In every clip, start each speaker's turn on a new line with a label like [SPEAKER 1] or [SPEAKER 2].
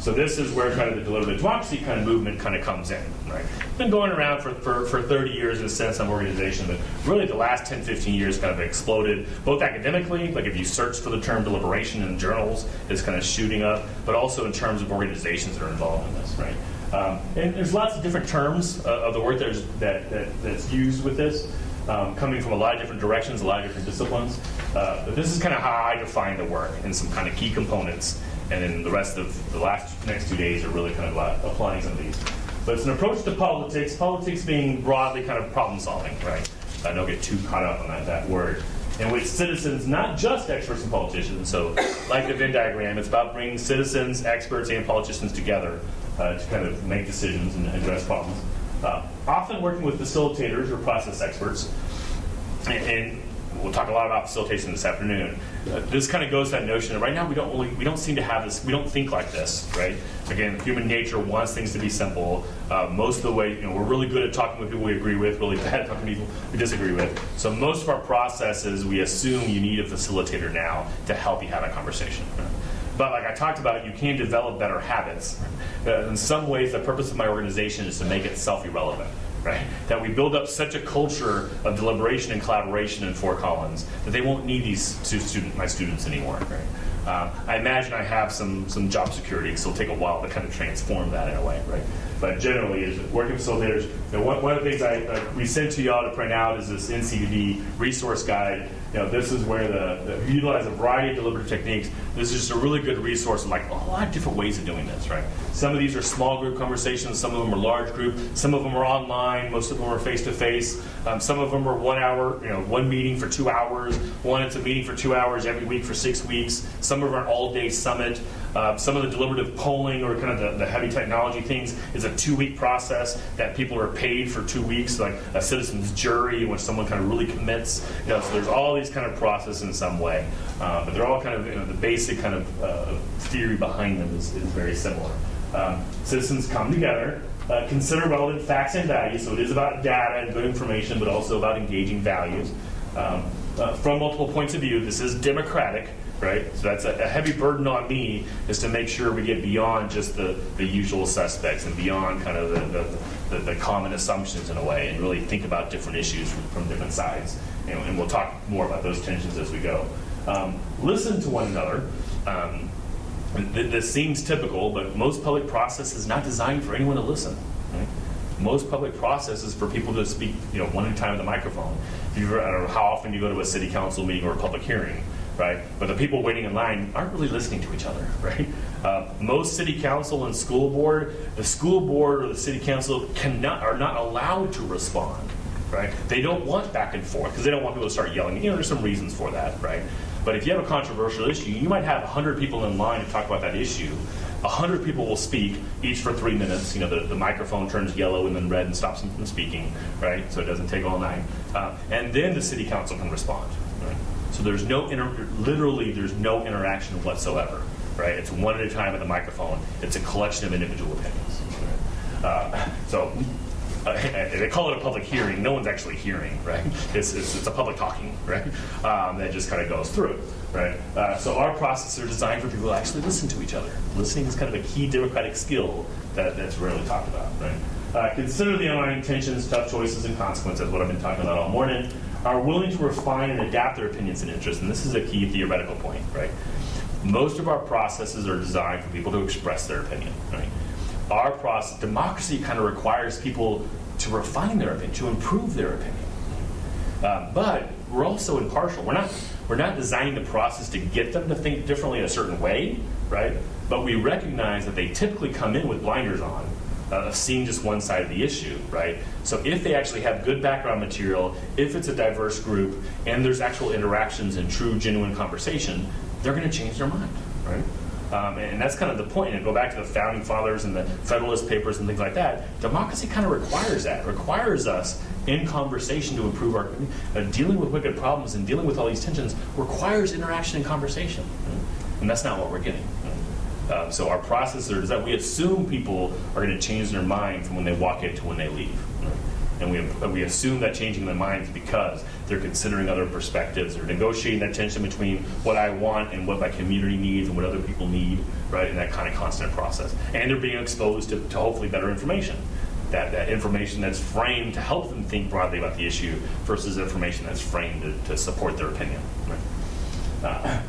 [SPEAKER 1] So this is where kind of the deliberative democracy kind of movement kind of comes in, right? It's been going around for 30 years in a sense, some organization, but really the last 10, 15 years kind of exploded, both academically, like if you search for the term deliberation in journals, it's kind of shooting up, but also in terms of organizations that are involved in this, right? And there's lots of different terms of the word that's used with this, coming from a lot of different directions, a lot of different disciplines. But this is kind of how I define the work and some kind of key components. And then the rest of the next 2 days are really kind of applying some of these. But it's an approach to politics being broadly kind of problem solving, right? Don't get too caught up on that word. In which citizens, not just experts and politicians, so like the Venn diagram, it's about bringing citizens, experts, and politicians together to kind of make decisions and address problems. Often working with facilitators or process experts, and we'll talk a lot about facilitation this afternoon. This kind of goes to that notion that right now we don't seem to have this, we don't think like this, right? Again, human nature wants things to be simple. Most of the way, we're really good at talking with people we agree with, really bad at talking to people we disagree with. So most of our processes, we assume you need a facilitator now to help you have a conversation. Right? But like I talked about, you can develop better habits. In some ways, the purpose of my organization is to make it self-irrelevant. Right? That we build up such a culture of deliberation and collaboration in Fort Collins that they won't need my students anymore. Right? I imagine I have some job security, so it'll take a while to kind of transform that in a way. Right? But generally, as working facilitators, one of the things we sent to y'all to print out is this NCDD resource guide. This is where we utilize a variety of deliberative techniques. This is just a really good resource of like a lot of different ways of doing this, right? Some of these are small group conversations, some of them are large group, some of them are online, most of them are face-to-face, some of them are 1 hour, one meeting for 2 hours, one it's a meeting for 2 hours every week for 6 weeks, some of them are an all-day summit. Some of the deliberative polling or kind of the heavy technology things is a 2-week process that people are paid for 2 weeks, like a citizen's jury in which someone kind of really commits. So there's all these kind of process in some way, but they're all kind of the basic kind of theory behind them is very similar. Citizens come together, consider relevant facts and values. So it is about data and good information, but also about engaging values from multiple points of view. This is democratic. Right? So that's a heavy burden on me, is to make sure we get beyond just the usual suspects and beyond kind of the common assumptions in a way, and really think about different issues from different sides. And we'll talk more about those tensions as we go. Listen to one another. This seems typical, but most public process is not designed for anyone to listen. Right? Most public process is for people to speak, one at a time at the microphone. I don't know how often you go to a city council meeting or a public hearing. Right? But the people waiting in line aren't really listening to each other, right? Most city council and school board, the school board or the city council are not allowed to respond, right? They don't want back and forth because they don't want people to start yelling. There's some reasons for that, right? But if you have a controversial issue, you might have 100 people in line to talk about that issue. 100 people will speak, each for 3 minutes. The microphone turns yellow and then red and stops them from speaking, right? So it doesn't take all night. And then the city council can respond, right? So there's literally there's no interaction whatsoever, right? It's one at a time at the microphone. It's a collection of individual opinions. They call it a public hearing. No one's actually hearing, right? It's a public talking, right? That just kind of goes through, right? So our processes are designed for people to actually listen to each other. Listening is kind of a key democratic skill that's rarely talked about, right? Consider the underlying tensions, tough choices, and consequences, what I've been talking about all morning. Are willing to refine and adapt their opinions and interests, and this is a key theoretical point, right? Most of our processes are designed for people to express their opinion, right? Our process, democracy kind of requires people to refine their opinion, to improve their opinion. But we're also impartial. We're not designing the process to get them to think differently in a certain way, right? But we recognize that they typically come in with blinders on, seeing just one side of the issue, right? So if they actually have good background material, if it's a diverse group, and there's actual interactions and true, genuine conversation, they're going to change their mind, right? And that's kind of the point. And go back to the Founding Fathers and the Federalist Papers and things like that. Democracy kind of requires that. It requires us in conversation to improve our dealing with wicked problems and dealing with all these tensions requires interaction and conversation, right? And that's not what we're getting. So our process is that we assume people are going to change their mind from when they walk in to when they leave. And we assume that changing their minds because they're considering other perspectives, they're negotiating that tension between what I want and what my community needs and what other people need, right, in that kind of constant process. And they're being exposed to hopefully better information. That information that's framed to help them think broadly about the issue versus information that's framed to support their opinion. Right?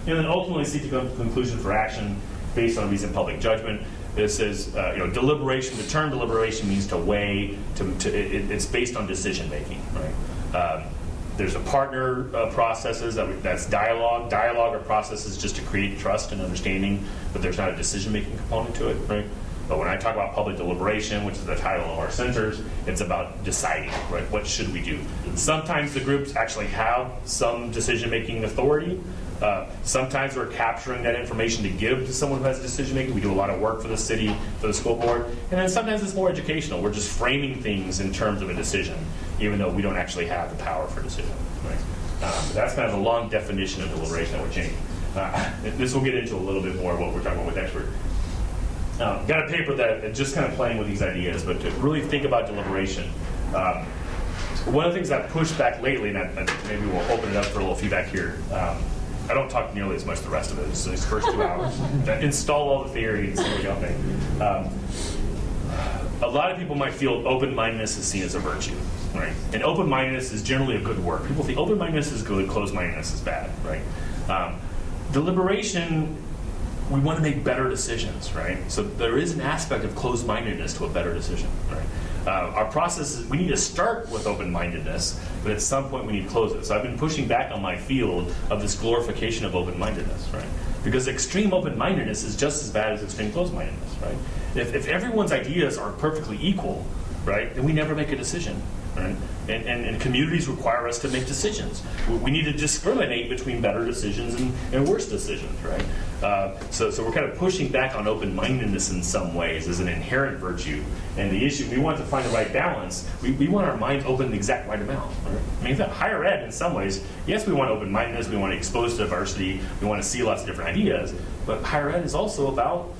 [SPEAKER 1] And then ultimately seek a conclusion for action based on reasoned public judgment. It says, deliberation. The term deliberation means to weigh. It's based on decision making. Right? There's a partner processes that's dialogue. Dialogue or processes just to create trust and understanding, but there's not a decision making component to it. Right? But when I talk about public deliberation, which is the title of our centers, it's about deciding, right? What should we do? Sometimes the groups actually have some decision-making authority. Sometimes we're capturing that information to give to someone who has decision-making. We do a lot of work for the city, for the school board. And then sometimes it's more educational. We're just framing things in terms of a decision, even though we don't actually have the power for decision, right? That's kind of a long definition of deliberation that we're changing. This will get into a little bit more of what we're talking about with expert. Got a paper that just kind of playing with these ideas, but to really think about deliberation. One of the things I've pushed back lately, and maybe we'll open it up for a little feedback here. I don't talk nearly as much the rest of it, so these first 2 hours. Install all the theory and see what y'all think. A lot of people might feel open-mindedness is seen as a virtue, right? And open-mindedness is generally a good word. People think open-mindedness is good, closed-mindedness is bad, right? Deliberation, we want to make better decisions, right? So there is an aspect of closed-mindedness to a better decision, right? Our process is, we need to start with open-mindedness, but at some point we need to close it. So I've been pushing back on my field of this glorification of open-mindedness, right? Because extreme open-mindedness is just as bad as extreme closed-mindedness, right? If everyone's ideas are perfectly equal, right, then we never make a decision, right? And communities require us to make decisions. We need to discriminate between better decisions and worse decisions, right? So we're kind of pushing back on open-mindedness in some ways as an inherent virtue. And the issue, we want to find the right balance. We want our minds open the exact right amount. Right? I mean, higher ed in some ways, yes, we want open-mindedness, we want to expose diversity, we want to see lots of different ideas, but higher ed is also about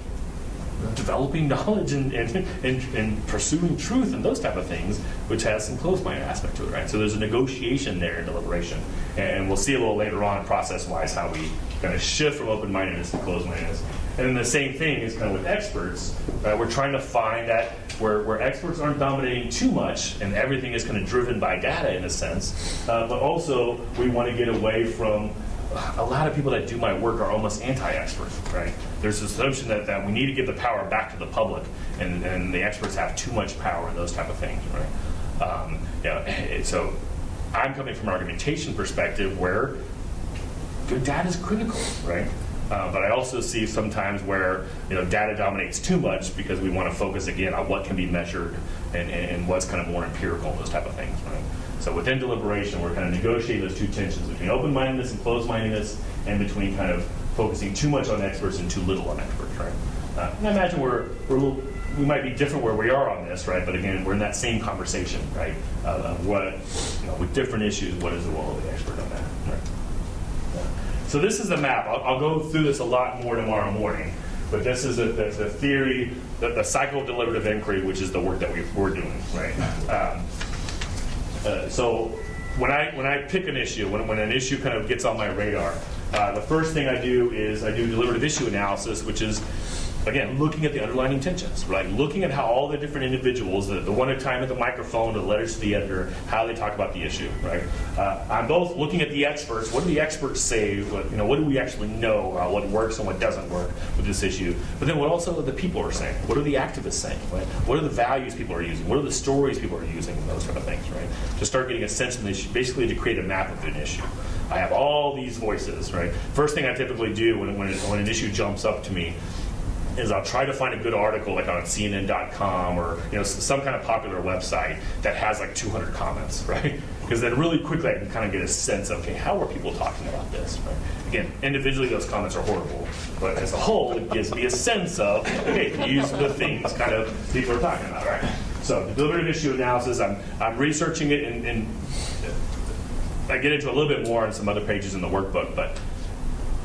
[SPEAKER 1] developing knowledge and pursuing truth and those type of things, which has some closed-minded aspect to it, right? So there's a negotiation there in deliberation. And we'll see a little later on, process-wise, how we kind of shift from open-mindedness to closed-mindedness. And then the same thing is kind of with experts. We're trying to find that where experts aren't dominating too much and everything is kind of driven by data in a sense, but also we want to get away from a lot of people that do my work are almost anti-expert, right? There's this assumption that we need to give the power back to the public, and the experts have too much power and those type of things, right? So I'm coming from an argumentation perspective where good data is critical, right? But I also see sometimes where data dominates too much because we want to focus again on what can be measured and what's kind of more empirical and those type of things, right? So within deliberation, we're kind of negotiating those two tensions between open-mindedness and closed-mindedness, and between kind of focusing too much on experts and too little on experts, right? And I imagine we might be different where we are on this, right? But again, we're in that same conversation, right? What with different issues, what is the role of the expert on that, right? So this is the map. I'll go through this a lot more tomorrow morning, but this is the theory, the cycle of deliberative inquiry, which is the work that we're doing, right? So when I pick an issue, when an issue kind of gets on my radar, the first thing I do is I do deliberative issue analysis, which is, again, looking at the underlying tensions, right? Looking at how all the different individuals, the one at a time at the microphone, the letters to the editor, how they talk about the issue, right? I'm both looking at the experts. What do the experts say? What do we actually know about what works and what doesn't work with this issue? But then what also the people are saying? What are the activists saying? Right? What are the values people are using? What are the stories people are using? And those sort of things, right? To start getting a sense of the issue, basically to create a map of an issue. I have all these voices, right? First thing I typically do when an issue jumps up to me is I'll try to find a good article like on CNN.com or some kind of popular website that has like 200 comments, right? Because then really quickly I can kind of get a sense of, okay, how are people talking about this, right? Again, individually those comments are horrible, but as a whole it gives me a sense of, okay, these are the things kind of people are talking about, right? So the deliberative issue analysis, I'm researching it and I get into a little bit more on some other pages in the workbook, but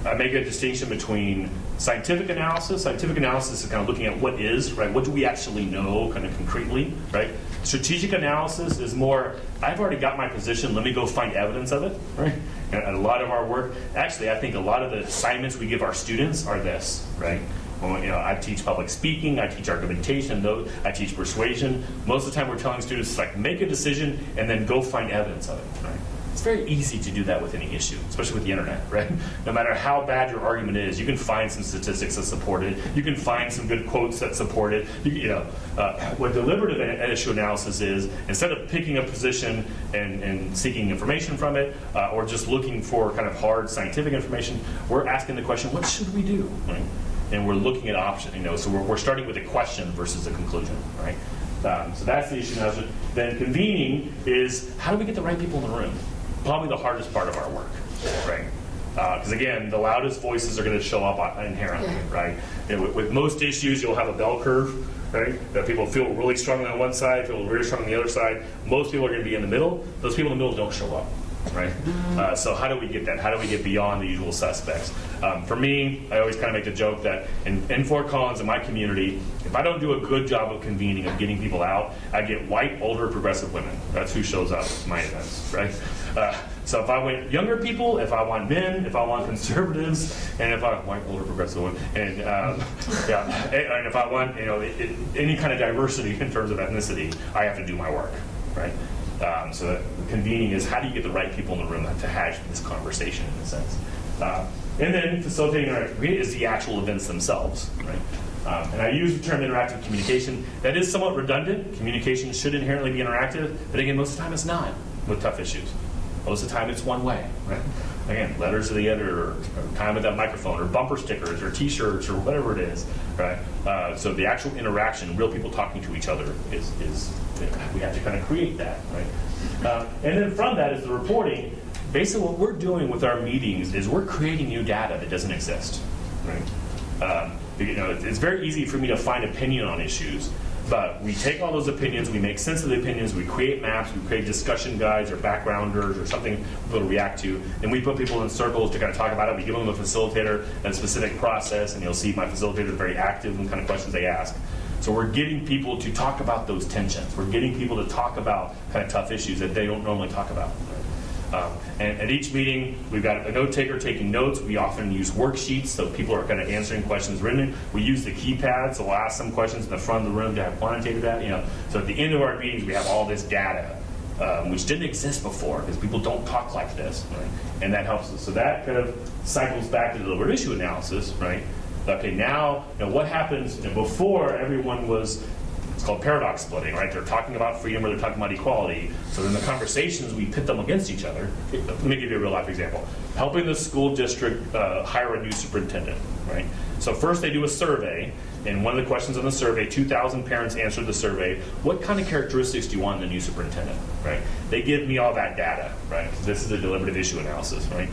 [SPEAKER 1] I make a distinction between scientific analysis. Scientific analysis is kind of looking at what is, right? What do we actually know kind of concretely, right? Strategic analysis is more, I've already got my position, let me go find evidence of it, right? And a lot of our work, actually, I think a lot of the assignments we give our students are this, right? Well, I teach public speaking, I teach argumentation, I teach persuasion. Most of the time we're telling students, like, make a decision and then go find evidence of it, right? It's very easy to do that with any issue, especially with the internet, right? No matter how bad your argument is, you can find some statistics that support it. You can find some good quotes that support it. What deliberative issue analysis is, instead of picking a position and seeking information from it, or just looking for kind of hard scientific information, we're asking the question, what should we do, right? And we're looking at options, so we're starting with a question versus a conclusion, right? So that's the issue analysis. Then convening is, how do we get the right people in the room? Probably the hardest part of our work, right? Because again, the loudest voices are going to show up inherently, right? And with most issues, you'll have a bell curve, right? That people feel really strongly on one side, feel really strong on the other side. Most people are going to be in the middle. Those people in the middle don't show up, right? So how do we get that? How do we get beyond the usual suspects? For me, I always kind of make the joke that in Fort Collins, in my community, if I don't do a good job of convening, of getting people out, I get white, older, progressive women. That's who shows up at my events, right? So if I want younger people, if I want men, if I want conservatives, and if I want white, older, progressive women, and if I want any kind of diversity in terms of ethnicity, I have to do my work, right? So that convening is, how do you get the right people in the room to hash this conversation in a sense? And then facilitating interactive communication is the actual events themselves, right? And I use the term interactive communication. That is somewhat redundant. Communication should inherently be interactive, but again, most of the time it's not with tough issues. Most of the time it's one way, right? Again, letters to the editor, or time with that microphone, or bumper stickers, or T-shirts, or whatever it is, right? So the actual interaction, real people talking to each other, is we have to kind of create that, right? And then from that is the reporting. Basically, what we're doing with our meetings is we're creating new data that doesn't exist, right? It's very easy for me to find opinion on issues, but we take all those opinions, we make sense of the opinions, we create maps, we create discussion guides or backgrounders or something people to react to, and we put people in circles to kind of talk about it. We give them a facilitator and a specific process, and you'll see my facilitator is very active in the kind of questions they ask. So we're getting people to talk about those tensions. We're getting people to talk about kind of tough issues that they don't normally talk about. And at each meeting, we've got a note taker taking notes. We often use worksheets, so people are kind of answering questions written. We use the keypad, so we'll ask some questions in the front of the room to have quantitative data. So at the end of our meetings, we have all this data, which didn't exist before because people don't talk like this, right? And that helps us. So that kind of cycles back to the deliberate issue analysis, right? Okay, now what happens before everyone was. It's called paradox splitting, right? They're talking about freedom or they're talking about equality. So in the conversations, we pit them against each other. Let me give you a real life example. Helping the school district hire a new superintendent, right? So first they do a survey, and one of the questions on the survey, 2,000 parents answered the survey, what kind of characteristics do you want in the new superintendent, right? They give me all that data, right? This is a deliberative issue analysis, right?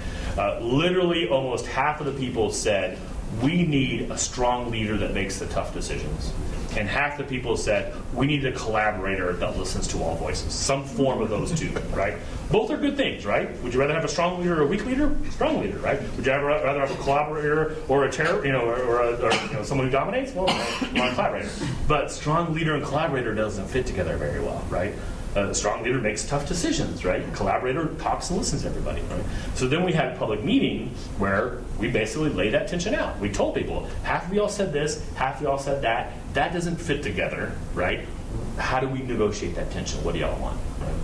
[SPEAKER 1] Literally almost half of the people said, we need a strong leader that makes the tough decisions. And half the people said, we need a collaborator that listens to all voices. Some form of those two, right? Both are good things, right? Would you rather have a strong leader or a weak leader? Strong leader, right? Would you rather have a collaborator or a or someone who dominates? Well, you want a collaborator. But strong leader and collaborator doesn't fit together very well, right? A strong leader makes tough decisions, right? Collaborator talks and listens to everybody, right? So then we had a public meeting where we basically laid that tension out. We told people, half of y'all said this, half of y'all said that. That doesn't fit together, right? How do we negotiate that tension? What do y'all want, right?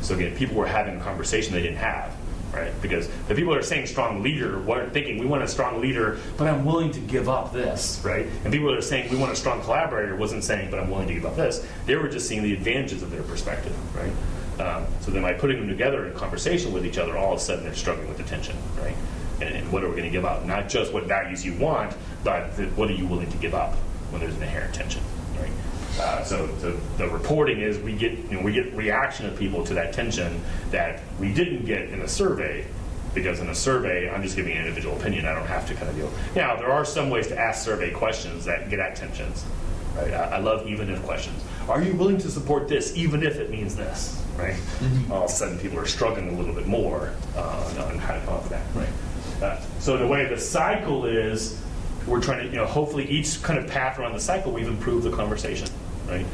[SPEAKER 1] So again, people were having a conversation they didn't have, right? Because the people that are saying strong leader weren't thinking, we want a strong leader, but I'm willing to give up this, right? And people that are saying, we want a strong collaborator wasn't saying, but I'm willing to give up this. They were just seeing the advantages of their perspective, right? So then by putting them together in conversation with each other, all of a sudden they're struggling with the tension, right? And what are we going to give up? Not just what values you want, but what are you willing to give up when there's an inherent tension, right? So the reporting is we get reaction of people to that tension that we didn't get in a survey, because in a survey I'm just giving an individual opinion. I don't have to kind of deal. Now there are some ways to ask survey questions that get at tensions, right? I love even if questions. Are you willing to support this even if it means this, right? Mm-hmm. All of a sudden people are struggling a little bit more on how to come up with that, right? So the way the cycle is, we're trying to, hopefully each kind of path around the cycle, we've improved the conversation, right?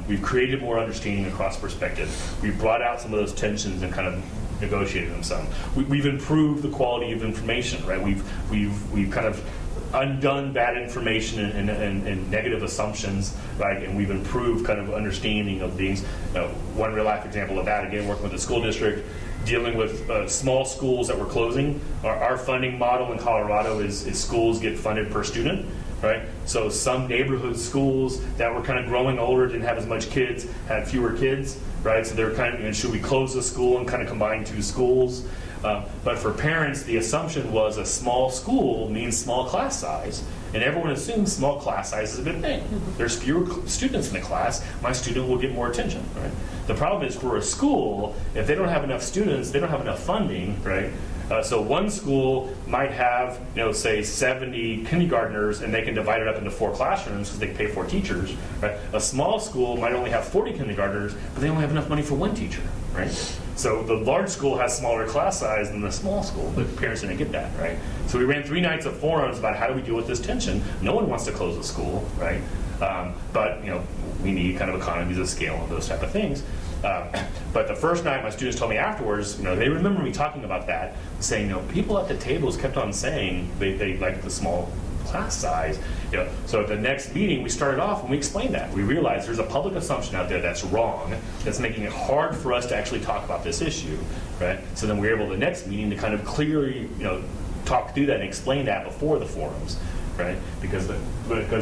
[SPEAKER 1] We've created more understanding across perspective. We've brought out some of those tensions and kind of negotiated them some. We've improved the quality of information, right? We've kind of undone bad information and negative assumptions, right? And we've improved kind of understanding of things. One real life example of that, again, working with the school district, dealing with small schools that were closing. Our funding model in Colorado is schools get funded per student, right? So some neighborhood schools that were kind of growing older, didn't have as much kids, had fewer kids, right? So they're kind of, should we close the school and kind of combine two schools? But for parents, the assumption was a small school means small class size. And everyone assumes small class size is a good thing. There's fewer students in the class, my student will get more attention, right? The problem is for a school, if they don't have enough students, they don't have enough funding, right? So one school might have, say 70 kindergartners and they can divide it up into 4 classrooms because they can pay 4 teachers, right? A small school might only have 40 kindergartners, but they only have enough money for 1 teacher, right? So the large school has smaller class size than the small school, but parents didn't get that, right? So we ran 3 nights of forums about how do we deal with this tension. No one wants to close the school, right? But we need kind of economies of scale and those type of things. But the first night, my students told me afterwards, they remember me talking about that, saying, people at the tables kept on saying they liked the small class size. So at the next meeting, we started off and we explained that. We realized there's a public assumption out there that's wrong, that's making it hard for us to actually talk about this issue, right? So then we were able the next meeting to kind of clearly, talk through that and explain that before the forums. Right? Because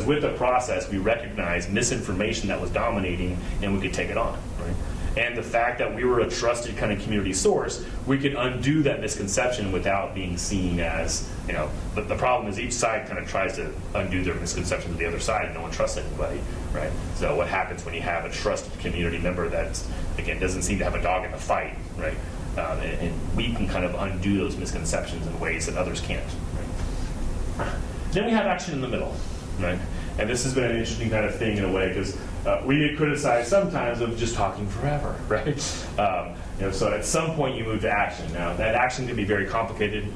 [SPEAKER 1] with the process, we recognized misinformation that was dominating, and we could take it on. Right? And the fact that we were a trusted kind of community source, we could undo that misconception without being seen as, But the problem is each side kind of tries to undo their misconception to the other side, and no one trusts anybody. Right? So what happens when you have a trusted community member that, again, doesn't seem to have a dog in the fight, right? And we can kind of undo those misconceptions in ways that others can't. Right? Then we have action in the middle, right? And this has been an interesting kind of thing in a way because we get criticized sometimes of just talking forever, right? So at some point you move to action. Now that action can be very complicated.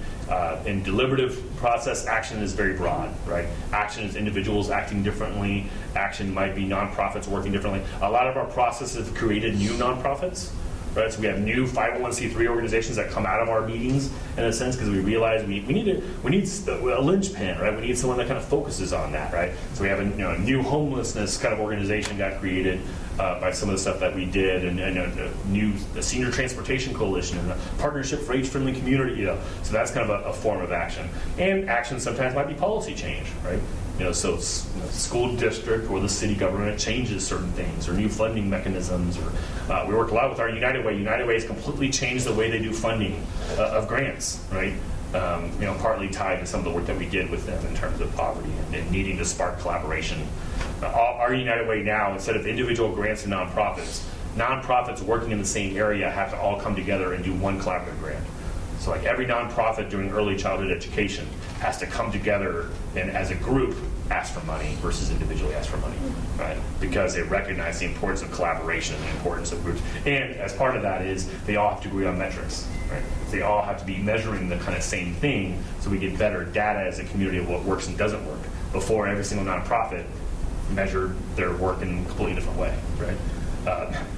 [SPEAKER 1] In deliberative process, action is very broad, right? Action is individuals acting differently. Action might be nonprofits working differently. A lot of our processes have created new nonprofits. Right, so we have new 501c3 organizations that come out of our meetings in a sense because we realize we need a linchpin, right? We need someone that kind of focuses on that, right? So we have a new homelessness kind of organization got created by some of the stuff that we did, and a senior transportation coalition and a partnership for age-friendly community. So that's kind of a form of action. And action sometimes might be policy change, right? So school district or the city government changes certain things or new funding mechanisms. Or we work a lot with our United Way. United Way has completely changed the way they do funding of grants, right? Partly tied to some of the work that we did with them in terms of poverty and needing to spark collaboration. Our United Way now, instead of individual grants and nonprofits working in the same area have to all come together and do one collaborative grant. So like every nonprofit doing early childhood education has to come together and as a group ask for money versus individually ask for money, right? Because they recognize the importance of collaboration and the importance of groups. And as part of that is they all have to agree on metrics, right? They all have to be measuring the kind of same thing so we get better data as a community of what works and doesn't work before every single nonprofit measured their work in a completely different way, right?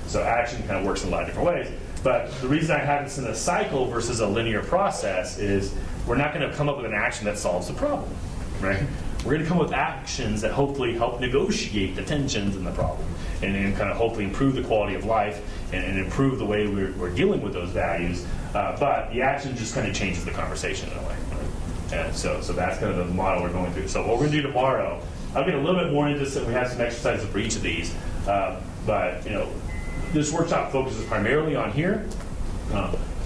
[SPEAKER 1] So action kind of works in a lot of different ways. But the reason I have this in a cycle versus a linear process is we're not going to come up with an action that solves the problem, right? We're going to come up with actions that hopefully help negotiate the tensions in the problem and kind of hopefully improve the quality of life and improve the way we're dealing with those values. But the action just kind of changes the conversation in a way. Right? And so that's kind of the model we're going through. So what we're going to do tomorrow, I'll get a little bit more into this, and we have some exercises for each of these. But this workshop focuses primarily on here.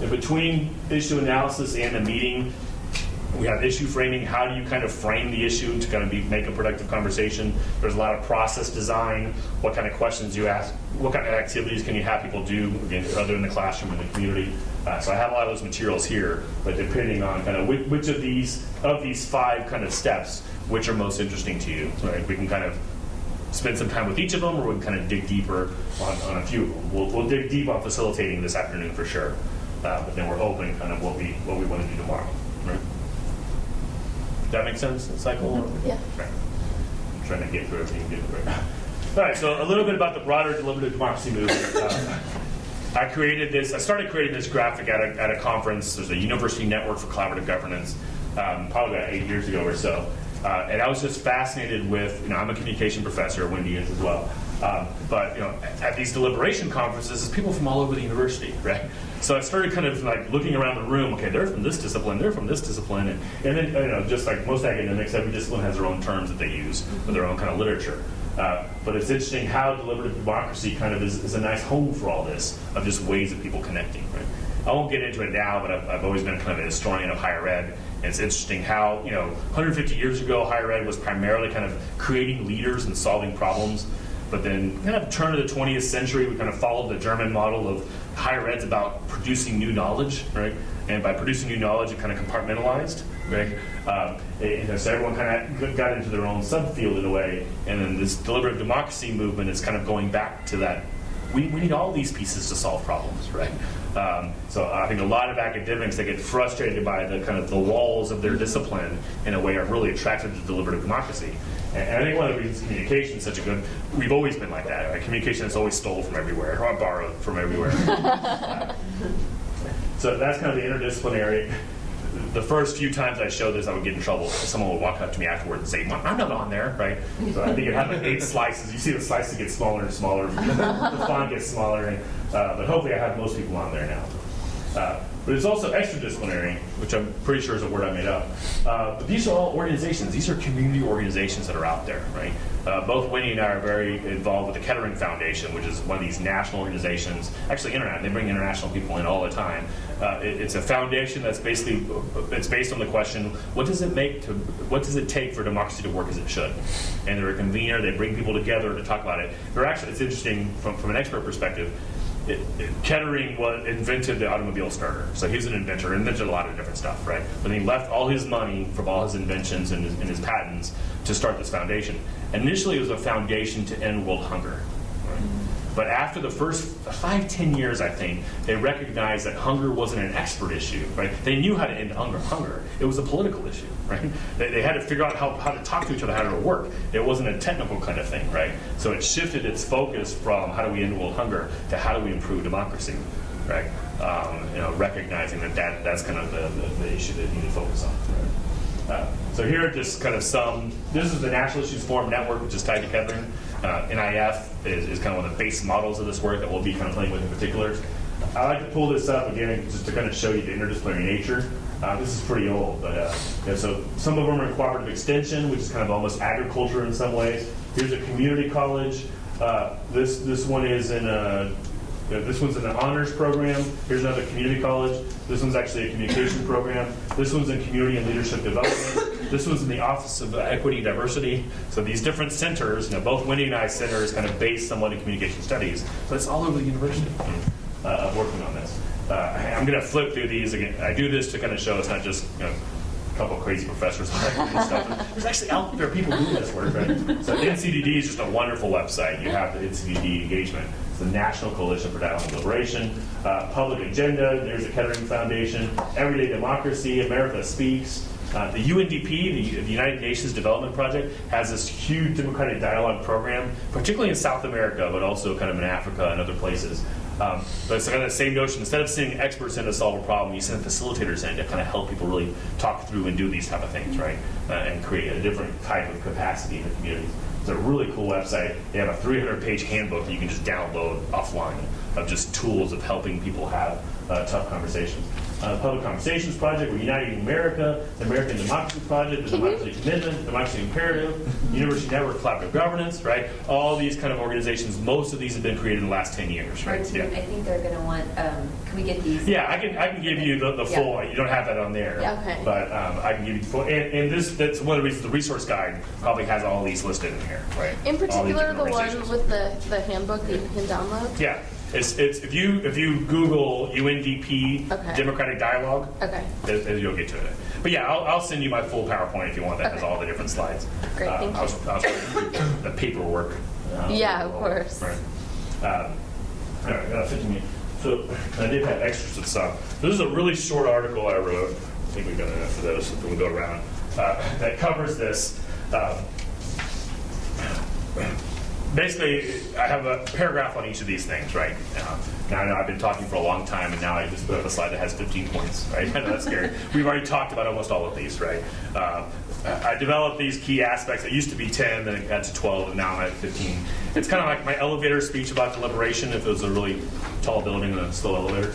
[SPEAKER 1] In between issue analysis and the meeting, we have issue framing. How do you kind of frame the issue to kind of make a productive conversation? There's a lot of process design. What kind of questions you ask? What kind of activities can you have people do, again, other in the classroom and the community? So I have a lot of those materials here, but depending on kind of which of these 5 kind of steps, which are most interesting to you, right? We can kind of spend some time with each of them, or we can kind of dig deeper on a few of them. We'll dig deep on facilitating this afternoon for sure, but then we're open kind of what we want to do tomorrow. Right? Does that make sense? The cycle?
[SPEAKER 2] Yeah.
[SPEAKER 1] Right. I'm trying to get through everything. All right, so a little bit about the broader deliberative democracy movement. I started creating this graphic at a conference. There's a University Network for Collaborative Governance, probably about 8 years ago or so. And I was just fascinated with, I'm a communication professor, Wendy is as well. But at these deliberation conferences, there's people from all over the university, right? So I started kind of like looking around the room. Okay, they're from this discipline, they're from this discipline, and then just like most academics, every discipline has their own terms that they use with their own kind of literature. But it's interesting how deliberative democracy kind of is a nice home for all this of just ways of people connecting, right? I won't get into it now, but I've always been kind of a historian of higher ed. And it's interesting how 150 years ago, higher ed was primarily kind of creating leaders and solving problems. But then kind of turn of the 20th century, we kind of followed the German model of higher ed's about producing new knowledge, right? And by producing new knowledge, it kind of compartmentalized, right? So everyone kind of got into their own subfield in a way. And then this deliberative democracy movement is kind of going back to that. We need all these pieces to solve problems, right? So I think a lot of academics that get frustrated by the kind of the walls of their discipline in a way are really attracted to deliberative democracy. And I think one of the reasons communication is such a good, we've always been like that. Right? Communication is always stole from everywhere, or borrowed from everywhere. So that's kind of the interdisciplinary. The first few times I showed this, I would get in trouble. Someone would walk up to me afterwards and say, I'm not on there, right? So I think it had like 8 slices. You see the slices get smaller and smaller. The font gets smaller. But hopefully I have most people on there now. But it's also extradisciplinary, which I'm pretty sure is a word I made up. But these are all organizations. These are community organizations that are out there, right? Both Winnie and I are very involved with the Kettering Foundation, which is one of these national organizations. Actually, they bring international people in all the time. It's a foundation that's basically it's based on the question: what does it take for democracy to work as it should? And they're a convener. They bring people together to talk about it. It's interesting from an expert perspective. Kettering invented the automobile starter. So he's an inventor, invented a lot of different stuff, right? But he left all his money from all his inventions and his patents to start this foundation. Initially, it was a foundation to end world hunger. Right? But after the first 5-10 years, I think, they recognized that hunger wasn't an expert issue, right? They knew how to end hunger. It was a political issue, right? They had to figure out how to talk to each other, how to work. It wasn't a technical kind of thing, right? So it shifted its focus from how do we end world hunger to how do we improve democracy, right? Recognizing that's kind of the issue that you need to focus on, right? So here are just kind of this is the National Issues Forum Network, which is tied to Kettering. NIF is kind of one of the base models of this work that we'll be kind of playing with in particular. I like to pull this up again just to kind of show you the interdisciplinary nature. This is pretty old, but so some of them are in cooperative extension, which is kind of almost agriculture in some ways. Here's a community college. This one is in this one's in an honors program. Here's another community college. This one's actually a communication program. This one's in community and leadership development. This one's in the Office of Equity and Diversity. So these different centers, both Wendy and I center is kind of based somewhat in communication studies, but it's all over the university of working on this. I'm going to flip through these again. I do this to kind of show it's not just a couple of crazy professors and stuff. There's actually out there people doing this work, right? So NCDD is just a wonderful website. You have the NCDD engagement. It's the National Coalition for Dialogue and Deliberation. Public Agenda, there's the Kettering Foundation. Everyday Democracy, America Speaks. The UNDP, the United Nations Development Project, has this huge democratic dialogue program, particularly in South America, but also kind of in Africa and other places. But it's kind of the same notion. Instead of sending experts in to solve a problem, you send facilitators in to kind of help people really talk through and do these type of things, right? And create a different type of capacity in the community. It's a really cool website. They have a 300-page handbook that you can just download offline of just tools of helping people have tough conversations. Public Conversations Project, we're Uniting America, the American Democracy Project, the Democracy Commitment, Democracy Imperative, University Network Collaborative Governance, right? All these kind of organizations, most of these have been created in the last 10 years, right?
[SPEAKER 2] Yeah. I think they're going to want, can we get these?
[SPEAKER 1] Yeah, I can give you the full, you don't have that on there.
[SPEAKER 2] Yeah, okay.
[SPEAKER 1] But I can give you the full, and that's one of the reasons the resource guide probably has all these listed in here, right?
[SPEAKER 3] In particular, the one
[SPEAKER 1] organizations.
[SPEAKER 3] with the handbook that you can download?
[SPEAKER 1] Yeah. It's if you Google UNDP Democratic Dialogue, you'll get to it. But yeah, I'll send you my full PowerPoint if you want. That has all the different slides.
[SPEAKER 3] Great, thank you.
[SPEAKER 1] I'll the paperwork.
[SPEAKER 3] Yeah, of course.
[SPEAKER 1] Right. All right, got 15 minutes. So I did have extras of stuff. This is a really short article I wrote. I think we've got enough of those if we go around. That covers this. basically, I have a paragraph on each of these things, right? Now I know I've been talking for a long time, and now I just put up a slide that has 15 points, right? I know that's scary. We've already talked about almost all of these, right? I developed these key aspects. It used to be 10, then it got to 12, and now I'm at 15. It's kind of like my elevator speech about deliberation, if it was a really tall building and a slow elevator.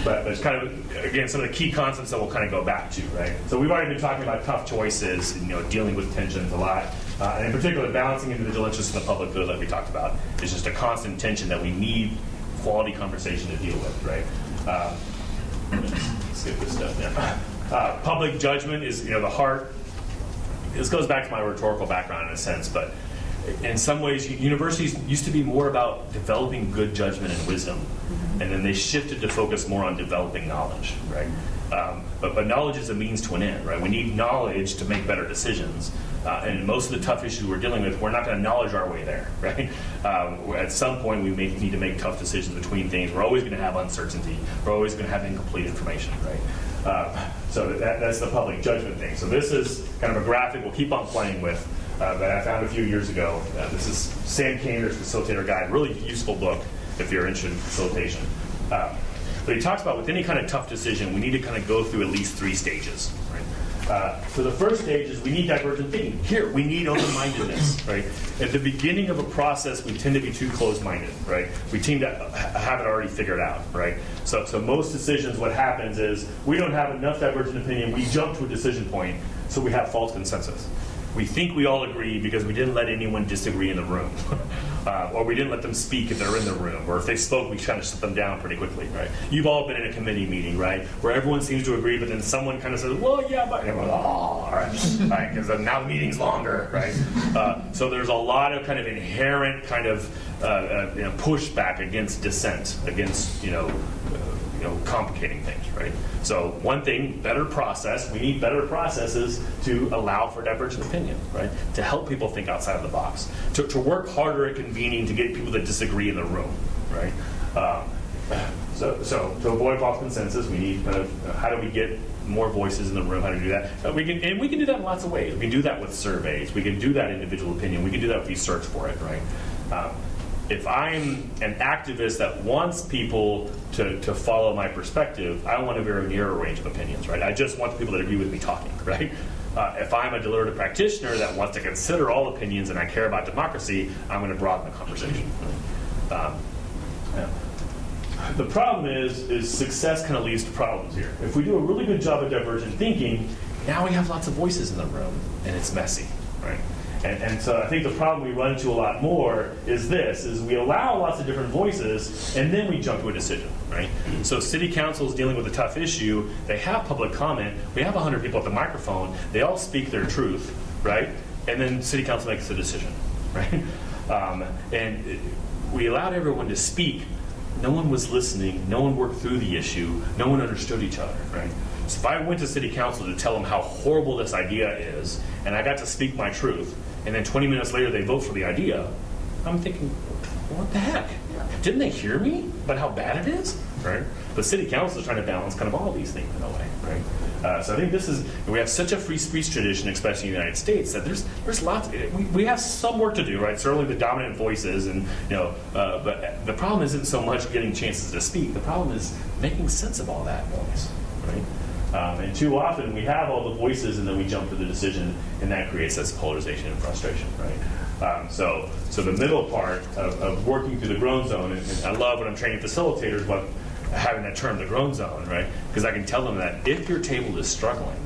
[SPEAKER 1] But it's kind of, again, some of the key concepts that we'll kind of go back to, right? So we've already been talking about tough choices, dealing with tensions a lot. And in particular, balancing individual interests and the public good, like we talked about, is just a constant tension that we need quality conversation to deal with, right? Skip this stuff now. Public judgment is, the heart. This goes back to my rhetorical background in a sense, but in some ways, universities used to be more about developing good judgment and wisdom, and then they shifted to focus more on developing knowledge, right? But knowledge is a means to an end, right? We need knowledge to make better decisions. And most of the tough issues we're dealing with, we're not going to knowledge our way there, right? At some point, we need to make tough decisions between things. We're always going to have uncertainty. We're always going to have incomplete information, right? So that's the public judgment thing. So this is kind of a graphic we'll keep on playing with that I found a few years ago. This is Sam Kaner's Facilitator Guide, really useful book if you're interested in facilitation. But he talks about with any kind of tough decision, we need to kind of go through at least 3 stages, right? So the first stage is we need divergent thinking. Here, we need open-mindedness, right? At the beginning of a process, we tend to be too closed-minded, right? We tend to have it already figured out, right? So most decisions, what happens is we don't have enough divergent opinion. We jump to a decision point, so we have false consensus. We think we all agree because we didn't let anyone disagree in the room. Or we didn't let them speak if they're in the room. Or if they spoke, we kind of shut them down pretty quickly, right? You've all been in a committee meeting, right? Where everyone seems to agree, but then someone kind of says, well, yeah, but everyone, oh, all right, because now the meeting's longer, right? So there's a lot of kind of inherent kind of pushback against dissent, against, complicating things, right? So one thing, better process. We need better processes to allow for divergent opinion, right? To help people think outside of the box. To work harder at convening to get people that disagree in the room, right? So to avoid false consensus, we need kind of how do we get more voices in the room? How to do that? We can do that in lots of ways. We can do that with surveys. We can do that individual opinion. We can do that if we search for it, right? If I'm an activist that wants people to follow my perspective, I want a very narrow range of opinions, right? I just want the people that agree with me talking, right? If I'm a deliberative practitioner that wants to consider all opinions and I care about democracy, I'm going to broaden the conversation. The problem is success kind of leads to problems here. If we do a really good job of divergent thinking, now we have lots of voices in the room, and it's messy, right? And so I think the problem we run into a lot more is we allow lots of different voices, and then we jump to a decision, right? So city council is dealing with a tough issue. They have public comment. We have 100 people at the microphone. They all speak their truth, right? And then city council makes the decision, right? And we allowed everyone to speak. No one was listening. No one worked through the issue. No one understood each other, right? So if I went to city council to tell them how horrible this idea is, and I got to speak my truth, and then 20 minutes later they vote for the idea, I'm thinking, what the heck? Didn't they hear me about how bad it is? Right? But city council is trying to balance kind of all these things in a way, right? So I think we have such a free speech tradition, especially in the United States, that there's lots. We have some work to do, right? Certainly the dominant voices, and but the problem isn't so much getting chances to speak. The problem is making sense of all that noise, right? And too often we have all the voices and then we jump to the decision, and that creates this polarization and frustration, right? So the middle part of working through the groan zone, and I love when I'm training facilitators about having that term, the groan zone, right? Because I can tell them that if your table is struggling,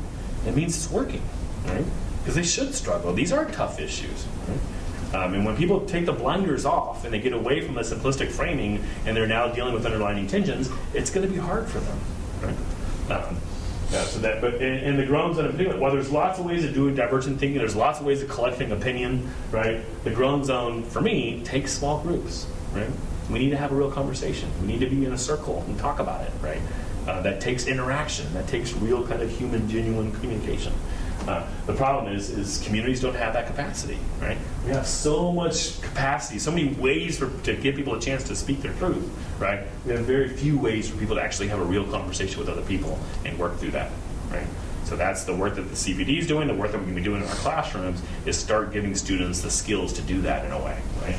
[SPEAKER 1] it means it's working, right? Because they should struggle. These are tough issues, right? And when people take the blinders off and they get away from the simplistic framing and they're now dealing with underlying tensions, it's going to be hard for them, right? But in the groan zone in particular, while there's lots of ways of doing divergent thinking, there's lots of ways of collecting opinion, right? The groan zone, for me, takes small groups, right? We need to have a real conversation. We need to be in a circle and talk about it, right? That takes interaction. That takes real kind of human, genuine communication. The problem is communities don't have that capacity, right? We have so much capacity, so many ways to give people a chance to speak their truth, right? We have very few ways for people to actually have a real conversation with other people and work through that, right? So that's the work that the CPD is doing, the work that we can be doing in our classrooms, is start giving students the skills to do that in a way, right?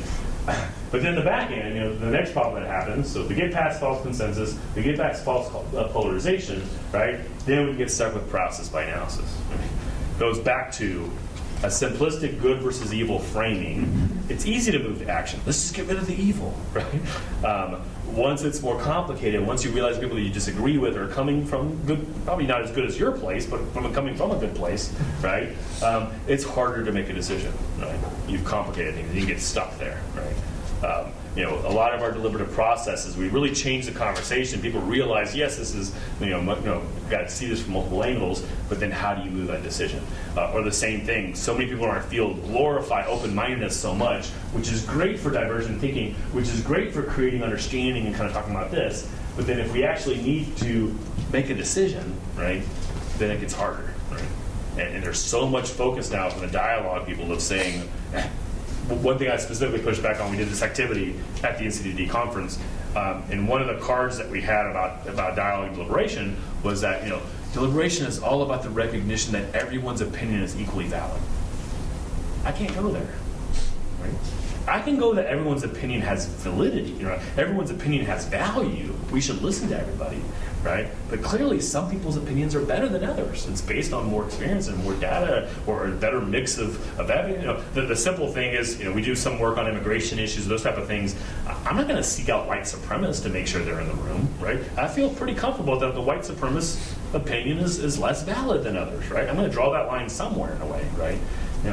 [SPEAKER 1] But then the back end, the next problem that happens, so if we get past false consensus, we get past false polarization, right? Then we get stuck with paralysis by analysis. Goes back to a simplistic good versus evil framing. It's easy to move to action. Let's just get rid of the evil, right? Once it's more complicated, once you realize people that you disagree with are coming from good, probably not as good as your place, but coming from a good place, right? It's harder to make a decision, right? You've complicated things, and you get stuck there, right? A lot of our deliberative processes, we really change the conversation. People realize, yes, this is, got to see this from multiple angles, but then how do you move that decision? Or the same thing, so many people in our field glorify open-mindedness so much, which is great for divergent thinking, which is great for creating understanding and kind of talking about this, but then if we actually need to make a decision, right, then it gets harder, right? And there's so much focus now from the dialogue people of saying, one thing I specifically pushed back on, we did this activity at the NCDD conference, and one of the cards that we had about dialogue and deliberation was that, deliberation is all about the recognition that everyone's opinion is equally valid. I can't go there, right? I can go that everyone's opinion has validity, everyone's opinion has value. We should listen to everybody, right? But clearly some people's opinions are better than others. It's based on more experience and more data or a better mix of evidence. The simple thing is, we do some work on immigration issues, those type of things. I'm not going to seek out white supremacists to make sure they're in the room, right? I feel pretty comfortable that the white supremacist opinion is less valid than others, right? I'm going to draw that line somewhere in a way, right?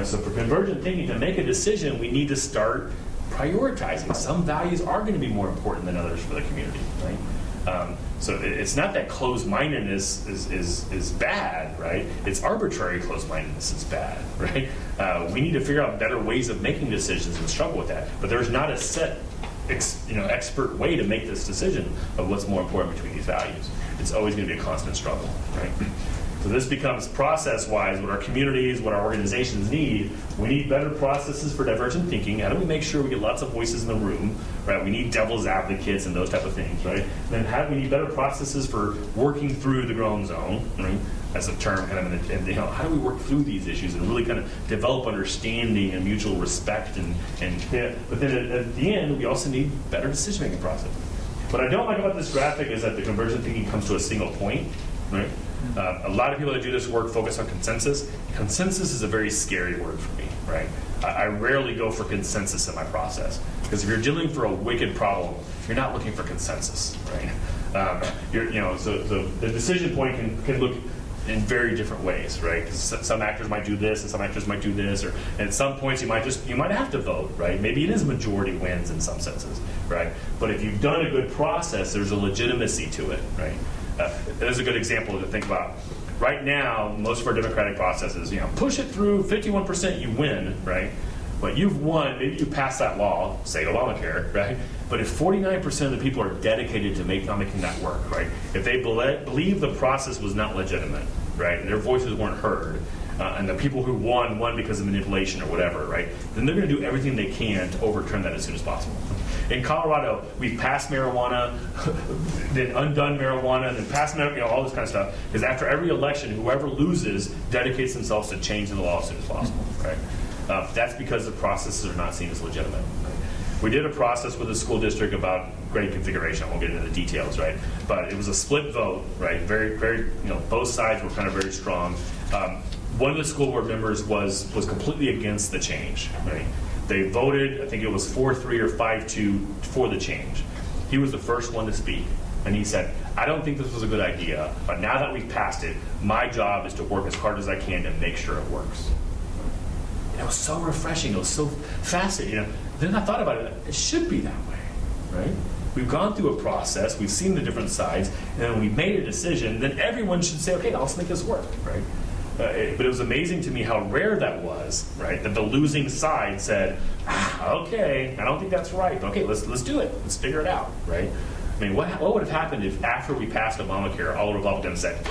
[SPEAKER 1] So for convergent thinking, to make a decision, we need to start prioritizing. Some values are going to be more important than others for the community, right? So it's not that closed-mindedness is bad, right? It's arbitrary closed-mindedness is bad, right? We need to figure out better ways of making decisions and struggle with that. But there's not a set, expert way to make this decision of what's more important between these values. It's always going to be a constant struggle, right? So this becomes process-wise what our communities, what our organizations need. We need better processes for divergent thinking. How do we make sure we get lots of voices in the room, right? We need devil's advocates and those type of things, right? And then we need better processes for working through the grown zone, right? As a term, kind of, and how do we work through these issues and really kind of develop understanding and mutual respect but then at the end, we also need better decision-making process. What I don't like about this graphic is that the convergent thinking comes to a single point, right? A lot of people that do this work focus on consensus. Consensus is a very scary word for me, right? I rarely go for consensus in my process, because if you're dealing for a wicked problem, you're not looking for consensus, right? So the decision point can look in very different ways, right? Because some actors might do this, and some actors might do this, or and at some points you might have to vote, right? Maybe it is majority wins in some senses, right? But if you've done a good process, there's a legitimacy to it, right? There's a good example to think about. Right now, most of our democratic processes, push it through, 51% you win, right? But you've won, maybe you pass that law, say Obamacare, right? But if 49% of the people are dedicated to not making that work, right? If they believe the process was not legitimate, right? And their voices weren't heard, and the people who won because of manipulation or whatever, right? Then they're going to do everything they can to overturn that as soon as possible. In Colorado, we've passed marijuana, then undone marijuana, then passed all this kind of stuff. Because after every election, whoever loses dedicates themselves to changing the law as soon as possible, right? That's because the processes are not seen as legitimate. Right? We did a process with the school district about grade configuration. I won't get into the details, right? But it was a split vote, right? Very, very, both sides were kind of very strong. One of the school board members was completely against the change, right? They voted, I think it was 4-3 or 5-2 for the change. He was the first one to speak, and he said, I don't think this was a good idea, but now that we've passed it, my job is to work as hard as I can to make sure it works. And it was so refreshing, it was so fascinating. Then I thought about it, it should be that way, right? We've gone through a process, we've seen the different sides, and then we made a decision, then everyone should say, okay, let's make this work, right? But it was amazing to me how rare that was, right? That the losing side said, okay, I don't think that's right. Okay, let's do it. Let's figure it out, right? I mean, what would have happened if after we passed Obamacare, all Republicans said,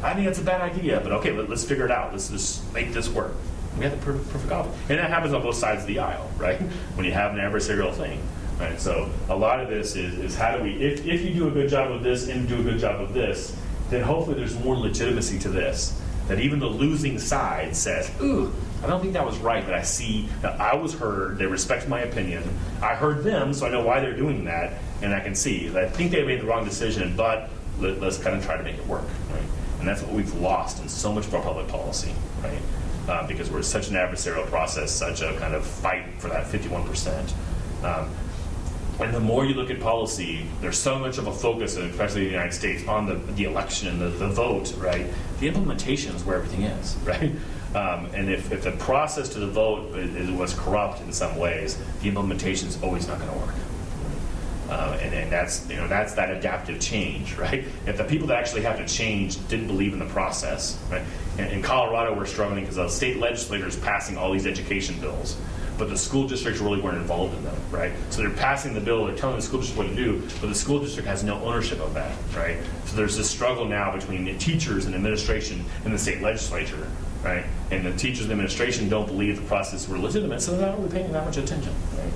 [SPEAKER 1] I think that's a bad idea, but okay, let's figure it out. Let's just make this work. We had the perfect option. And that happens on both sides of the aisle, right? When you have an adversarial thing, right? So a lot of this is how do we, if you do a good job of this and do a good job of this, then hopefully there's more legitimacy to this. that even the losing side says, ooh, I don't think that was right, but I see that I was heard, they respect my opinion, I heard them, so I know why they're doing that, and I can see that I think they made the wrong decision, but let's kind of try to make it work, right? And that's what we've lost in so much of our public policy, right? Because we're such an adversarial process, such a kind of fight for that 51%. And the more you look at policy, there's so much of a focus, especially in the United States, on the election and the vote, right? The implementation is where everything is, right? And if the process to the vote was corrupt in some ways, the implementation is always not going to work. And that's that adaptive change, right? If the people that actually have to change didn't believe in the process, right? In Colorado, we're struggling because the state legislators passing all these education bills, but the school districts really weren't involved in them, right? So they're passing the bill, they're telling the school district what to do, but the school district has no ownership of that, right? So there's this struggle now between the teachers and administration and the state legislature, right? And the teachers and administration don't believe the process were legitimate, so they're not really paying that much attention, right?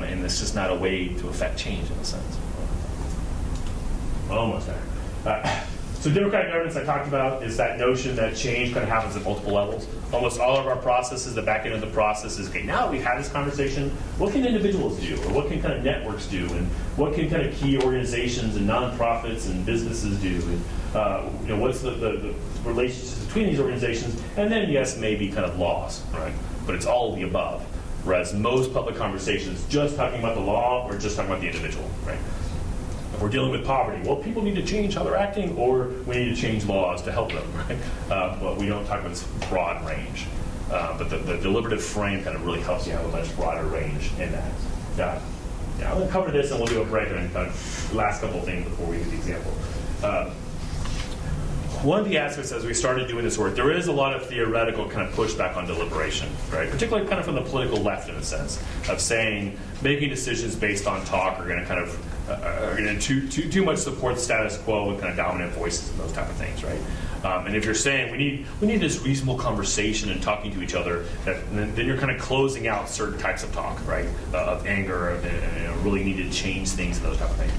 [SPEAKER 1] And it's just not a way to affect change in a sense. Almost there. So democratic governance I talked about is that notion that change kind of happens at multiple levels. Almost all of our processes, the back end of the process is, okay, now that we've had this conversation, what can individuals do? Or what can kind of networks do? And what can kind of key organizations and nonprofits and businesses do? And what's the relationships between these organizations? And then, yes, maybe kind of laws, right? But it's all of the above. Whereas most public conversations just talking about the law or just talking about the individual, right? If we're dealing with poverty, well, people need to change how they're acting, or we need to change laws to help them, right? But we don't talk about this broad range. But the deliberative frame kind of really helps you have a much broader range in that. Yeah, I'm going to cover this, and we'll do a break and kind of last couple of things before we do the example. One of the aspects as we started doing this work, there is a lot of theoretical kind of pushback on deliberation, right? Particularly kind of from the political left in a sense, of saying making decisions based on talk are going to kind of are going to too much support the status quo with kind of dominant voices and those type of things, right? And if you're saying we need this reasonable conversation and talking to each other, then you're kind of closing out certain types of talk, right? Of anger, of really need to change things and those type of things.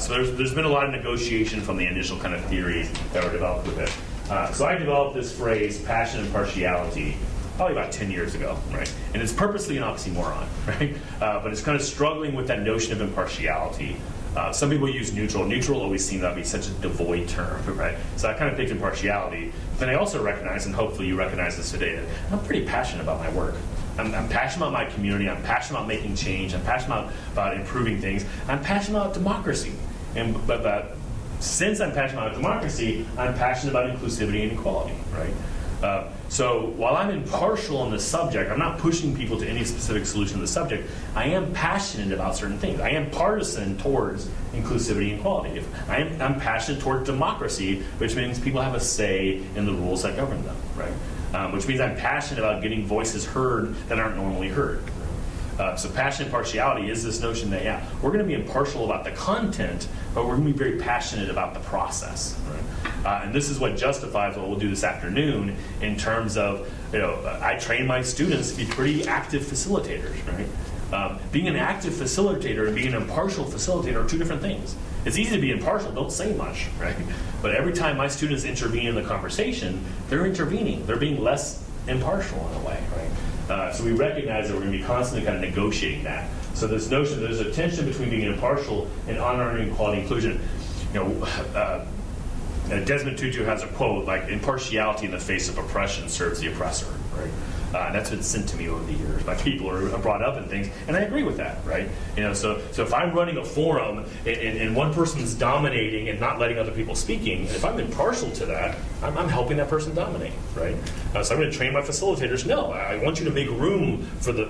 [SPEAKER 1] So there's been a lot of negotiation from the initial kind of theories that were developed with it. So I developed this phrase, passion and partiality, probably about 10 years ago, right? And it's purposely an oxymoron, right? But it's kind of struggling with that notion of impartiality. Some people use neutral. Neutral always seemed to be such a devoid term, right? So I kind of picked impartiality. But I also recognize, and hopefully you recognize this today, that I'm pretty passionate about my work. I'm passionate about my community. I'm passionate about making change. I'm passionate about improving things. I'm passionate about democracy. But since I'm passionate about democracy, I'm passionate about inclusivity and equality, right? So while I'm impartial on the subject, I'm not pushing people to any specific solution to the subject. I am passionate about certain things. I am partisan towards inclusivity and equality. I'm passionate toward democracy, which means people have a say in the rules that govern them, right? Which means I'm passionate about getting voices heard that aren't normally heard. So passion and partiality is this notion that, yeah, we're going to be impartial about the content, but we're going to be very passionate about the process, right? And this is what justifies what we'll do this afternoon in terms of, I train my students to be pretty active facilitators, right? Being an active facilitator and being an impartial facilitator are two different things. It's easy to be impartial, don't say much, right? But every time my students intervene in the conversation, they're intervening. They're being less impartial in a way, right? So we recognize that we're going to be constantly kind of negotiating that. So this notion, there's a tension between being impartial and honoring equality inclusion. Desmond Tutu has a quote like, "Impartiality in the face of oppression serves the oppressor," right? And that's been sent to me over the years by people who are brought up in things, and I agree with that, right? So if I'm running a forum and one person's dominating and not letting other people speaking, if I'm impartial to that, I'm helping that person dominate, right? So I'm going to train my facilitators. No, I want you to make room for the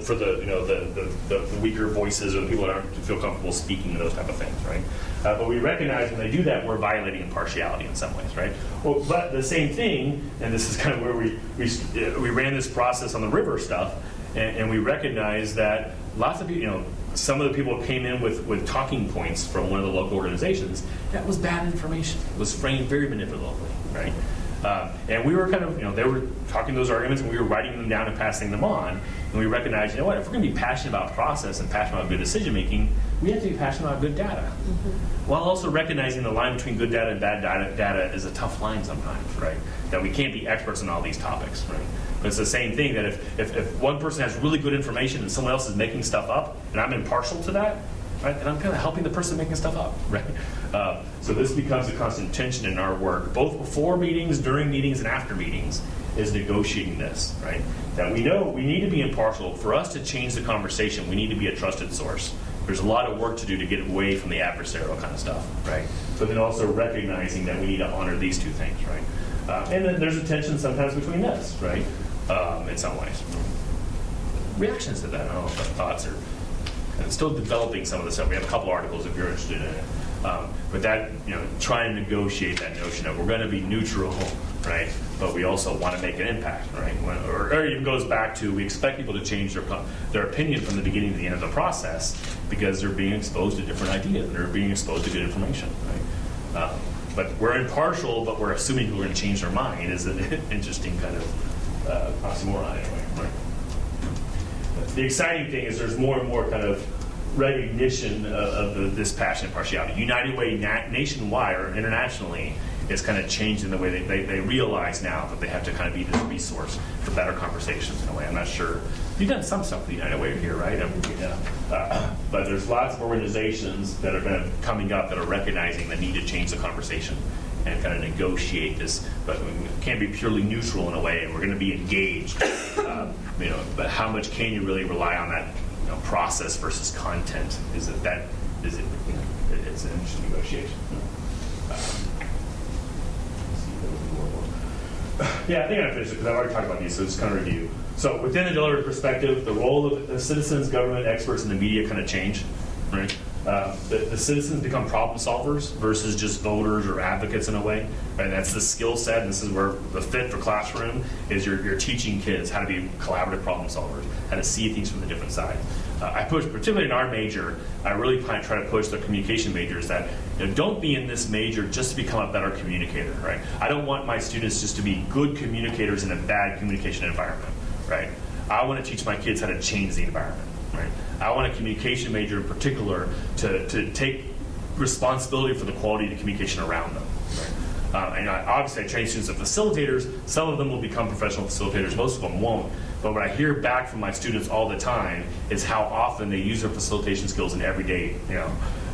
[SPEAKER 1] weaker voices or the people that aren't feel comfortable speaking and those type of things, right? But we recognize when they do that, we're violating impartiality in some ways, right? Well, but the same thing, and this is kind of where we ran this process on the river stuff, and we recognize that lots of people, some of the people came in with talking points from one of the local organizations. That was bad information. It was framed very manipulatively, right? And we were kind of, they were talking those arguments, and we were writing them down and passing them on. And we recognized, if we're going to be passionate about process and passionate about good decision making, we have to be passionate about good data, while also recognizing the line between good data and bad data is a tough line sometimes, right? That we can't be experts on all these topics, right? But it's the same thing that if one person has really good information and someone else is making stuff up, and I'm impartial to that, right, and I'm kind of helping the person making stuff up, right? So this becomes a constant tension in our work, both before meetings, during meetings, and after meetings, is negotiating this, right? That we know we need to be impartial. For us to change the conversation, we need to be a trusted source. There's a lot of work to do to get away from the adversarial kind of stuff, right? But then also recognizing that we need to honor these two things, right? And then there's a tension sometimes between this, right? In some ways. Reactions to that, I don't know if thoughts are still developing some of the stuff. We have a couple articles if you're interested in it. But that, trying to negotiate that notion of we're going to be neutral, right? But we also want to make an impact, right? Or even goes back to we expect people to change their opinion from the beginning to the end of the process because they're being exposed to different ideas and they're being exposed to good information, right? But we're impartial, but we're assuming people are going to change their mind is an interesting kind of oxymoron anyway, right? The exciting thing is there's more and more kind of recognition of this passion and partiality. United Way nationwide or internationally is kind of changing the way they realize now that they have to kind of be this resource for better conversations in a way. I'm not sure. You've done some stuff with United Way here, right? But there's lots of organizations that are kind of coming up that are recognizing the need to change the conversation and kind of negotiate this, but we can't be purely neutral in a way, and we're going to be engaged. But how much can you really rely on that process versus content? It's an interesting negotiation. Yeah, I think I finished it because I've already talked about these, so just kind of review. So within the deliberative perspective, the role of the citizens, government, experts, and the media kind of change, right? The citizens become problem solvers versus just voters or advocates in a way. Right? That's the skill set. This is where the fit for classroom is you're teaching kids how to be collaborative problem solvers, how to see things from the different side. I push, particularly in our major, I really try to push the communication majors that don't be in this major just to become a better communicator. Right? I don't want my students just to be good communicators in a bad communication environment. Right? I want to teach my kids how to change the environment. Right? I want a communication major in particular to take responsibility for the quality of the communication around them. Right? And obviously I train students as facilitators. Some of them will become professional facilitators. Most of them won't. But what I hear back from my students all the time is how often they use their facilitation skills in everyday,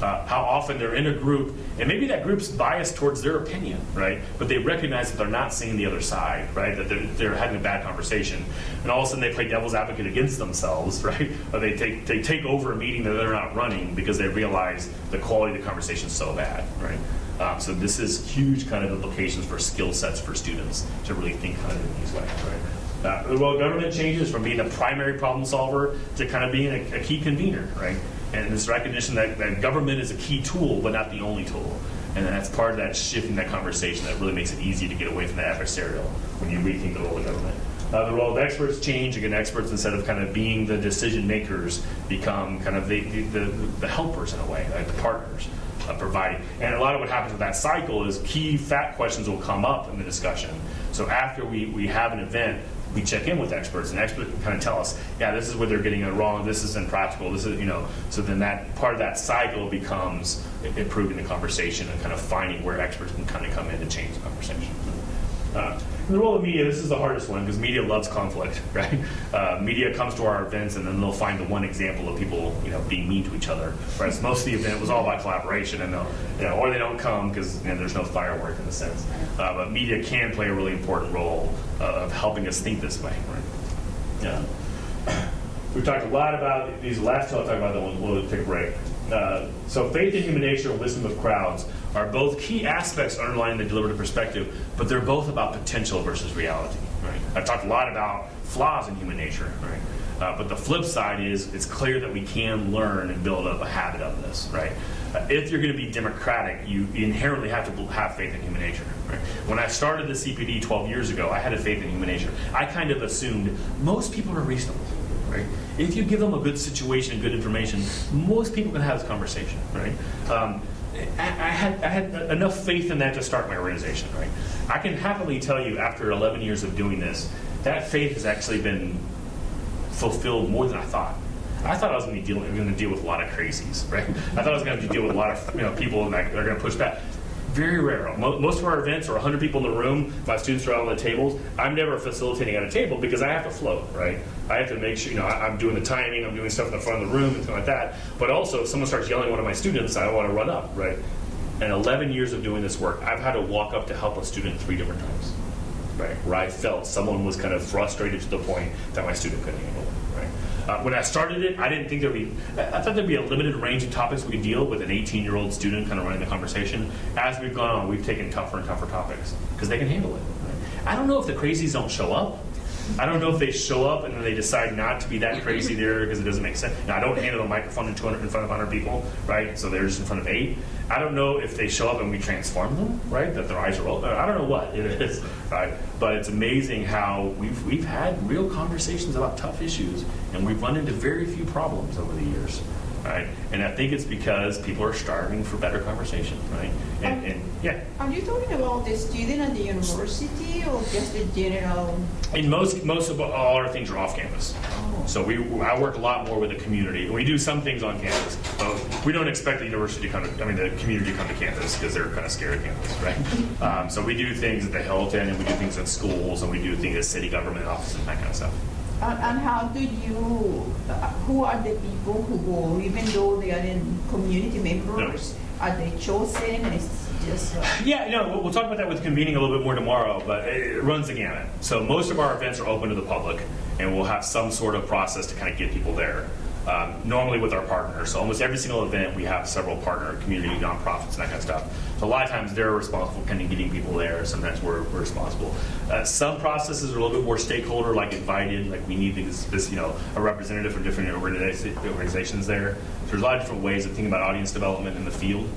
[SPEAKER 1] how often they're in a group, and maybe that group's biased towards their opinion, right? But they recognize that they're not seeing the other side, right? That they're having a bad conversation. And all of a sudden they play devil's advocate against themselves, right? Or they take over a meeting that they're not running because they realize the quality of the conversation is so bad, right? So this is huge kind of implications for skill sets for students to really think kind of in these ways, right? The role of government changes from being a primary problem solver to kind of being a key convener, right? And this recognition that government is a key tool, but not the only tool. And that's part of that shift in that conversation that really makes it easy to get away from that adversarial when you rethink the role of government. The role of experts change. Again, experts, instead of kind of being the decision makers, become kind of the helpers in a way, like the partners. Providing. And a lot of what happens with that cycle is key fact questions will come up in the discussion. So after we have an event, we check in with experts, and experts can kind of tell us, yeah, this is where they're getting it wrong, this is impractical, this is, so then that part of that cycle becomes improving the conversation and kind of finding where experts can kind of come in to change the conversation. The role of media, this is the hardest one because media loves conflict, right? Media comes to our events and then they'll find the one example of people, being mean to each other. Whereas most of the event was all about collaboration, and they'll, or they don't come because there's no firework in a sense. But media can play a really important role of helping us think this way, right? Yeah. We've talked a lot about these last two. I'll talk about them. We'll take a break. So faith in human nature and wisdom of crowds are both key aspects underlying the deliberative perspective, but they're both about potential versus reality. Right? I've talked a lot about flaws in human nature, right? But the flip side is it's clear that we can learn and build up a habit of this, right? If you're going to be democratic, you inherently have to have faith in human nature. Right? When I started the CPD 12 years ago, I had a faith in human nature. I kind of assumed most people are reasonable. Right? If you give them a good situation and good information, most people can have this conversation, right? I had enough faith in that to start my organization, right? I can happily tell you after 11 years of doing this, that faith has actually been fulfilled more than I thought. I thought I was going to deal with a lot of crazies, right? I thought I was going to deal with a lot of people that are going to push back. Very rare. Most of our events are 100 people in the room. My students are out on the tables. I'm never facilitating at a table because I have to float, right? I have to make sure, I'm doing the timing, I'm doing stuff in the front of the room and things like that. But also, if someone starts yelling at one of my students, I want to run up, right? And 11 years of doing this work, I've had to walk up to help a student 3 different times, right? Where I felt someone was kind of frustrated to the point that my student couldn't handle it, right? When I started it, I didn't think I thought there'd be a limited range of topics we could deal with an 18-year-old student kind of running the conversation. As we've gone on, we've taken tougher and tougher topics because they can handle it. Right? I don't know if the crazies don't show up. I don't know if they show up and then they decide not to be that crazy there because it doesn't make sense. Now, I don't handle a microphone in front of 100 people, right? So they're just in front of 8. I don't know if they show up and we transform them, right? That their eyes are open. I don't know what it is, right? But it's amazing how we've had real conversations about tough issues and we've run into very few problems over the years, right? And I think it's because people are starving for better conversation, right? And yeah.
[SPEAKER 4] Are you talking about the student at the university or just the general?
[SPEAKER 1] And most of all our things are off campus. So I work a lot more with the community. We do some things on campus. We don't expect the university to the community to come to campus because they're kind of scared of campus, right? So we do things at the Hilton and we do things at schools and we do things at city government offices and that kind of stuff.
[SPEAKER 4] And how do you, who are the people who go, even though they are in community members?
[SPEAKER 1] No.
[SPEAKER 4] Are they chosen? It's just
[SPEAKER 1] Yeah, we'll talk about that with convening a little bit more tomorrow, but it runs the gamut. So most of our events are open to the public, and we'll have some sort of process to kind of get people there. Normally with our partners. So almost every single event, we have several partner community nonprofits and that kind of stuff. So a lot of times they're responsible for kind of getting people there. Sometimes we're responsible. Some processes are a little bit more stakeholder, like invited, like we need this a representative from different organizations there. So there's a lot of different ways of thinking about audience development in the field.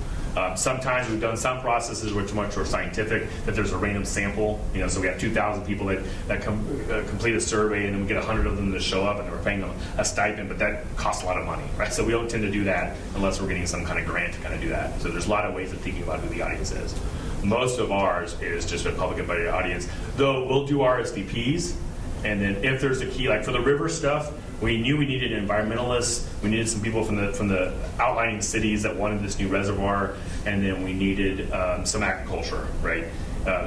[SPEAKER 1] Sometimes we've done some processes which are much more scientific, that there's a random sample. So we have 2,000 people that complete a survey, and then we get 100 of them to show up, and we're paying them a stipend, but that costs a lot of money, right? So we don't tend to do that unless we're getting some kind of grant to kind of do that. So there's a lot of ways of thinking about who the audience is. Most of ours is just a public invited audience, though we'll do RSVPs, and then if there's a key, like for the river stuff, we knew we needed environmentalists. We needed some people from the outlining cities that wanted this new reservoir, and then we needed some agriculture, right?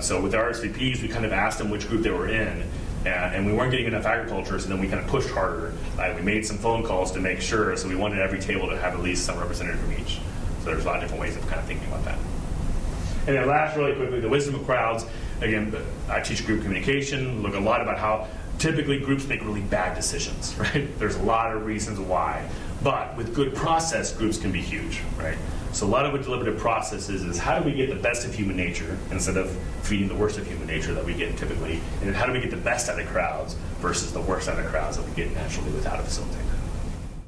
[SPEAKER 1] So with the RSVPs, we kind of asked them which group they were in, and we weren't getting enough agriculture, so then we kind of pushed harder. We made some phone calls to make sure, so we wanted every table to have at least some representative from each. So there's a lot of different ways of kind of thinking about that. And then last, really quickly, the wisdom of crowds. Again, I teach group communication, look a lot about how typically groups make really bad decisions, right? There's a lot of reasons why. But with good process, groups can be huge, right? So a lot of what deliberative process is how do we get the best of human nature instead of feeding the worst of human nature that we get typically? And then how do we get the best out of crowds versus the worst out of crowds that we get naturally without a facilitator?